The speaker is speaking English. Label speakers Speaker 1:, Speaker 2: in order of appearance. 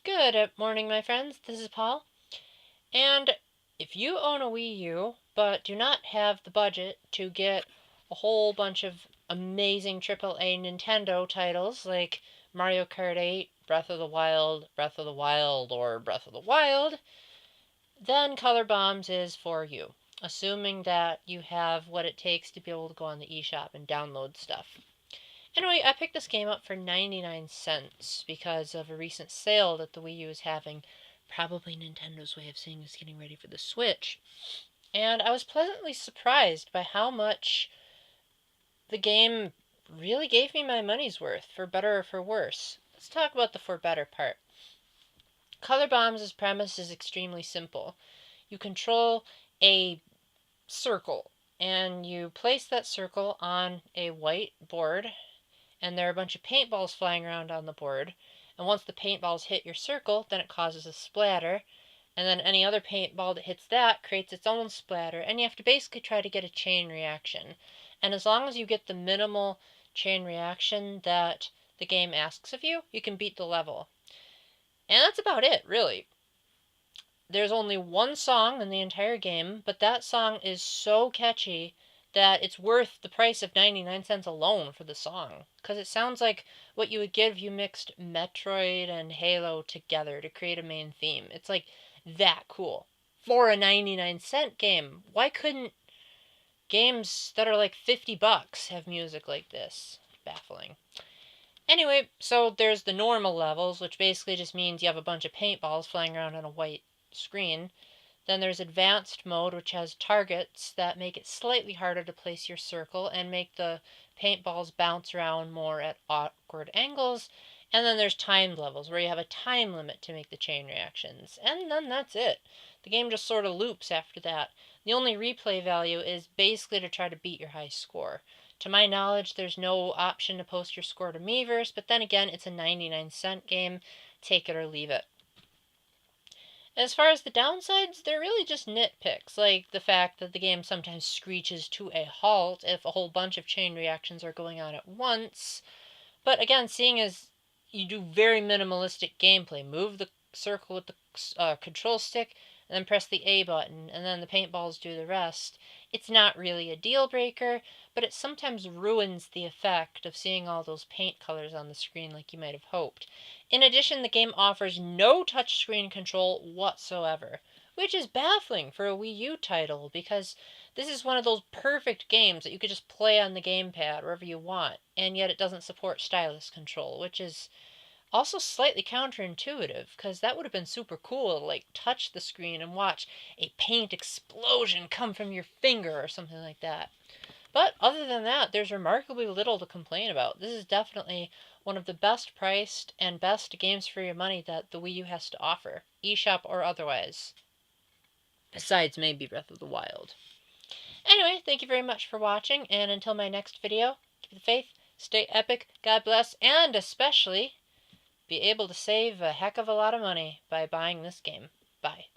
Speaker 1: Good morning, my friends. This is Paul. And if you own a Wii U but do not have the budget to get a whole bunch of amazing AAA Nintendo titles like Mario Kart 8, Breath of the Wild, or Breath of the Wild, then Color Bombs is for you, assuming that you have what it takes to be able to go on the eShop and download stuff. Anyway, I picked this game up for 99 cents because of a recent sale that the Wii U is having. Probably Nintendo's way of saying it's getting ready for the Switch. And I was pleasantly surprised by how much the game really gave me my money's worth, for better or for worse. Let's talk about the for better part. Color Bombs' premise is extremely simple. You control a circle, and you place that circle on a white board, and there are a bunch of paintballs flying around on the board. And once the paintballs hit your circle, then it causes a splatter. And then any other paintball that hits that creates its own splatter. And you have to basically try to get a chain reaction. And as long as you get the minimal chain reaction that the game asks of you, you can beat the level. And that's about it, really. There's only one song in the entire game, but that song is so catchy that it's worth the price of 99 cents alone for the song. Because it sounds like what you would get if you mixed Metroid and Halo together to create a main theme. It's like that cool. For a 99-cent game. Why couldn't games that are like $50 have music like this? Baffling. Anyway, so there's the normal levels, which basically just means you have a bunch of paintballs flying around on a white screen. Then there's advanced mode, which has targets that make it slightly harder to place your circle and make the paintballs bounce around more at awkward angles. And then there's timed levels, where you have a time limit to make the chain reactions. And then that's it. The game just sort of loops after that. The only replay value is basically to try to beat your high score. To my knowledge, there's no option to post your score to Miiverse, but then again, it's a 99-cent game. Take it or leave it. As far as the downsides, they're really just nitpicks, like the fact that the game sometimes screeches to a halt if a whole bunch of chain reactions are going on at once. But again, seeing as you do very minimalistic gameplay, move the circle with the control stick, and then press the A button, and then the paintballs do the rest, it's not really a deal breaker, but it sometimes ruins the effect of seeing all those paint colors on the screen like you might have hoped. In addition, the game offers no touchscreen control whatsoever, which is baffling for a Wii U title, because this is one of those perfect games that you could just play on the gamepad wherever you want, and yet it doesn't support stylus control, which is also slightly counterintuitive, because that would have been super cool to like touch the screen and watch a paint explosion come from your finger or something like that. But other than that, there's remarkably little to complain about. This is definitely one of the best priced and best games for your money that the Wii U has to offer, eShop or otherwise. Besides maybe Breath of the Wild. Anyway, thank you very much for watching, and until my next video, keep the faith, stay epic, God bless, and especially be able to save a heck of a lot of money by buying this game. Bye.